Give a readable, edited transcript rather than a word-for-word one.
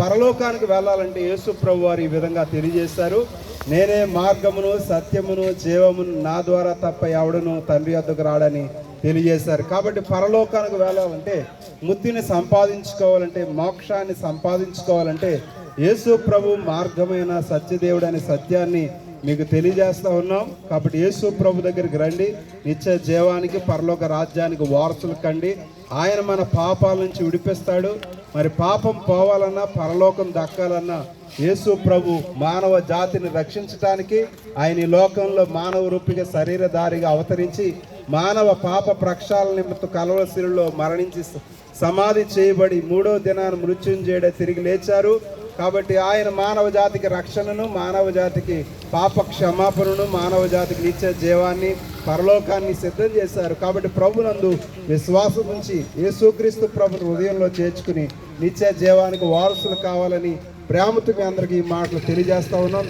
పరలోకానికి వెళ్ళాలంటే యేసు ప్రభు వారు ఈ విధంగా తెలియజేశారు. నేనే మార్గమును సత్యమును జీవమును, నా ద్వారా తప్ప ఎవడును తండ్రి వద్దకు రాడని తెలియజేశారు. కాబట్టి పరలోకానికి వెళ్ళాలంటే, ముక్తిని సంపాదించుకోవాలంటే, మోక్షాన్ని సంపాదించుకోవాలంటే యేసు ప్రభు మార్గమైన సత్యదేవుడు అనే సత్యాన్ని మీకు తెలియజేస్తూ ఉన్నాం. కాబట్టి యేసు ప్రభు దగ్గరికి రండి, నిత్య జీవానికి పరలోక రాజ్యానికి వారసులు కండి. ఆయన మన పాపాల నుంచి విడిపిస్తాడు. మరి పాపం పోవాలన్నా పరలోకం దక్కాలన్నా యేసు ప్రభు మానవ జాతిని రక్షించడానికి ఆయన ఈ లోకంలో మానవ రూపిగా శరీరధారిగా అవతరించి మానవ పాప ప్రక్షాళన నిమిత్తం కలవరశిలలో మరణించి సమాధి చేయబడి 3వ దినాన్ని మృత్యుంజయుడై తిరిగి లేచారు. కాబట్టి ఆయన మానవ జాతికి రక్షణను, మానవ జాతికి పాప క్షమాపణను, మానవ జాతికి నిత్య జీవాన్ని, పరలోకాన్ని సిద్ధం చేశారు. కాబట్టి ప్రభునందు విశ్వాసం ఉంచి యేసుక్రీస్తు ప్రభుని హృదయంలో చేర్చుకుని నిత్య జీవానికి వారసులు కావాలని ప్రేమతో మీ అందరికీ ఈ మాటలు తెలియజేస్తా ఉన్నాం.